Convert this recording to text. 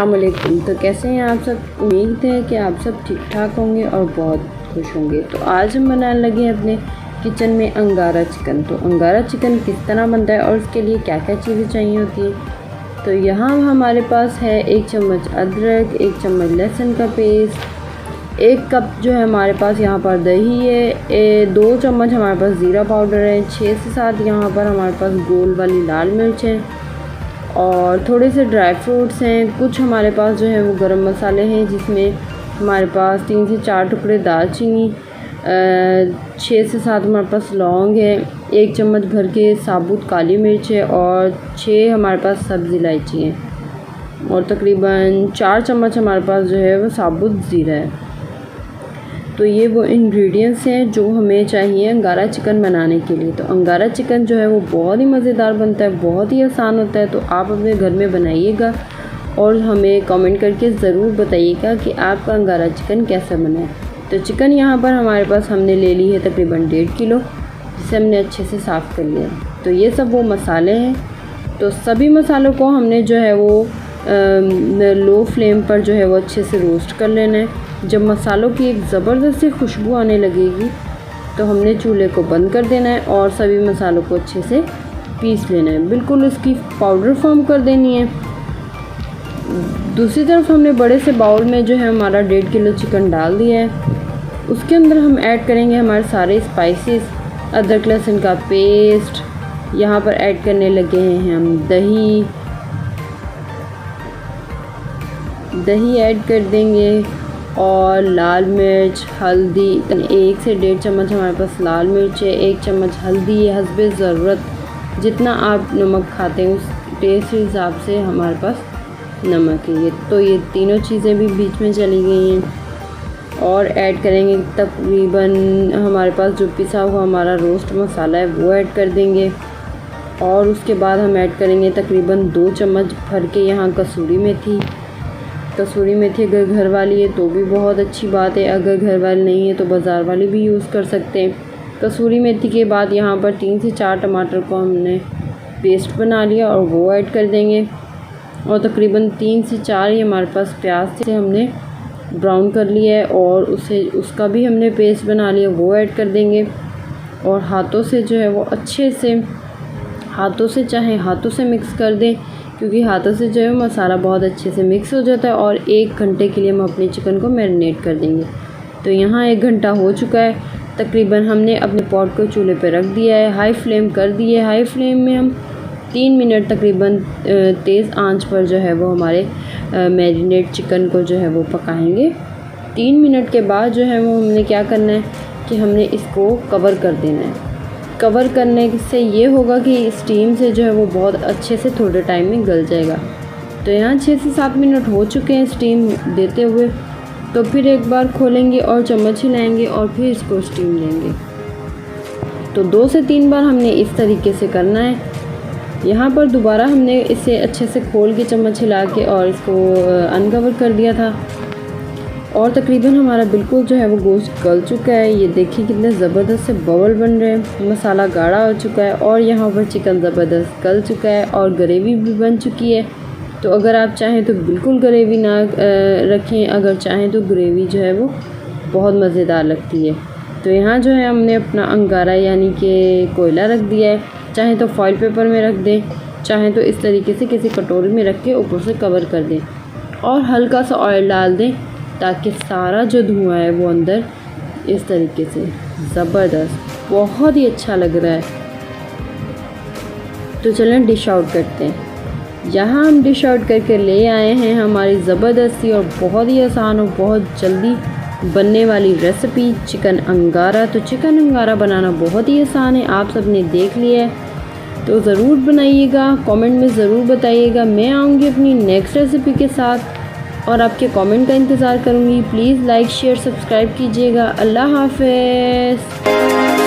अस्सलाम वालेकुम। तो कैसे हैं आप सब? उम्मीद है कि आप सब ठीक ठाक होंगे और बहुत खुश होंगे। तो आज हम बनाने लगे हैं अपने किचन में अंगारा चिकन। तो अंगारा चिकन किस तरह बनता है और उसके लिए क्या क्या चीज़ें चाहिए होती हैं। तो यहाँ हमारे पास है 1 चम्मच अदरक, 1 चम्मच लहसुन का पेस्ट, 1 कप जो है हमारे पास यहाँ पर दही है, 2 चम्मच हमारे पास ज़ीरा पाउडर है, 6 से 7 यहाँ पर हमारे पास गोल वाली लाल मिर्च है और थोड़े से ड्राई फ्रूट्स हैं। कुछ हमारे पास जो है वो गरम मसाले हैं, जिसमें हमारे पास 3 से 4 टुकड़े दालचीनी, 6 से 7 हमारे पास लौंग है, 1 चम्मच भर के साबुत काली मिर्च है और 6 हमारे पास सब्ज़ इलायची है और तकरीबन 4 चम्मच हमारे पास जो है वो साबुत ज़ीरा है। तो ये वो इंग्रेडिएंट्स हैं जो हमें चाहिए अंगारा चिकन बनाने के लिए। तो अंगारा चिकन जो है वो बहुत ही मज़ेदार बनता है, बहुत ही आसान होता है। तो आप अपने घर में बनाइएगा और हमें कमेंट करके ज़रूर बताइएगा कि आपका अंगारा चिकन कैसा बना है। तो चिकन यहाँ पर हमारे पास हमने ले ली है तकरीबन 1.5 किलो, जिसे हमने अच्छे से साफ़ कर लिया। तो ये सब वो मसाले हैं। तो सभी मसालों को हमने जो है वो लो फ्लेम पर जो है वो अच्छे से रोस्ट कर लेना है। जब मसालों की एक ज़बरदस्त सी खुशबू आने लगेगी तो हमने चूल्हे को बंद कर देना है और सभी मसालों को अच्छे से पीस लेना है, बिल्कुल इसकी पाउडर फॉर्म कर देनी है। दूसरी तरफ हमने बड़े से बाउल में जो है हमारा 1.5 किलो चिकन डाल दिया है। उसके अंदर हम ऐड करेंगे हमारे सारे स्पाइसेस, अदरक लहसुन का पेस्ट, यहाँ पर ऐड करने लगे हैं हम दही ऐड कर देंगे और लाल मिर्च, हल्दी, 1 से 1.5 चम्मच हमारे पास लाल मिर्च है, 1 चम्मच हल्दी है, हस्बे ज़रूरत जितना आप नमक खाते हैं उस टेस्ट के हिसाब से हमारे पास नमक है। ये तीनों चीज़ें भी बीच में चली गई हैं और ऐड करेंगे तकरीबन हमारे पास जो पिसा हुआ हमारा रोस्ट मसाला है वो ऐड कर देंगे और उसके बाद हम ऐड करेंगे तकरीबन 2 चम्मच भर के यहाँ कसूरी मेथी अगर घर वाली है तो भी बहुत अच्छी बात है, अगर घर वाली नहीं है तो बाज़ार वाली भी यूज़ कर सकते हैं। कसूरी मेथी के बाद यहाँ पर 3 से 4 टमाटर को हमने पेस्ट बना लिया और वो ऐड कर देंगे और तकरीबन 3 से 4 ही हमारे पास प्याज से हमने ब्राउन कर लिया है और उसका भी हमने पेस्ट बना लिया, वो ऐड कर देंगे और हाथों से जो है वो अच्छे से हाथों से मिक्स कर दें, क्योंकि हाथों से जो है मसाला बहुत अच्छे से मिक्स हो जाता है और 1 घंटे के लिए हम अपने चिकन को मैरिनेट कर देंगे। तो यहाँ 1 घंटा हो चुका है तकरीबन। हमने अपने पॉट को चूल्हे पर रख दिया है, हाई फ्लेम कर दी है। हाई फ्लेम में हम 3 मिनट तकरीबन तेज़ आंच पर जो है वो हमारे मैरिनेट चिकन को जो है वो पकाएंगे। 3 मिनट के बाद जो है वो हमने क्या करना है कि हमने इसको कवर कर देना है। कवर करने से ये होगा कि स्टीम से जो है वो बहुत अच्छे से थोड़े टाइम में गल जाएगा। तो यहाँ 6 से 7 मिनट हो चुके हैं स्टीम देते हुए। तो फिर एक बार खोलेंगे और चम्मच हिलाएंगे और फिर इसको स्टीम देंगे। तो 2 से 3 बार हमने इस तरीके से करना है। यहाँ पर दोबारा हमने इसे अच्छे से खोल के चम्मच हिला के और इसको अनकवर कर दिया था और तकरीबन हमारा बिल्कुल जो है वो गोश्त गल चुका है। ये देखिए कितने ज़बरदस्त से बबल बन रहे हैं, मसाला गाढ़ा हो चुका है और यहाँ पर चिकन ज़बरदस्त गल चुका है और ग्रेवी भी बन चुकी है। तो अगर आप चाहें तो बिल्कुल ग्रेवी ना रखें, अगर चाहें तो ग्रेवी जो है वो बहुत मज़ेदार लगती है। तो यहाँ जो है हमने अपना अंगारा यानी कि कोयला रख दिया है। चाहें तो फॉइल पेपर में रख दें, चाहें तो इस तरीके से किसी कटोरी में रख के ऊपर से कवर कर दें और हल्का सा ऑयल डाल दें ताकि सारा जो धुआं है वो अंदर इस तरीके से ज़बरदस्त बहुत ही अच्छा लग रहा है। तो चलें डिश आउट करते हैं। यहाँ हम डिश आउट करके ले आए हैं हमारी ज़बरदस्ती और बहुत ही आसान और बहुत जल्दी बनने वाली रेसिपी चिकन अंगारा। तो चिकन अंगारा बनाना बहुत ही आसान है, आप सब ने देख लिया है। तो ज़रूर बनाइएगा, कमेंट में ज़रूर बताइएगा। मैं आऊँगी अपनी नेक्स्ट रेसिपी के साथ और आपके कमेंट का इंतज़ार करूँगी। प्लीज़ लाइक शेयर सब्सक्राइब कीजिएगा। अल्लाह हाफ़िज़।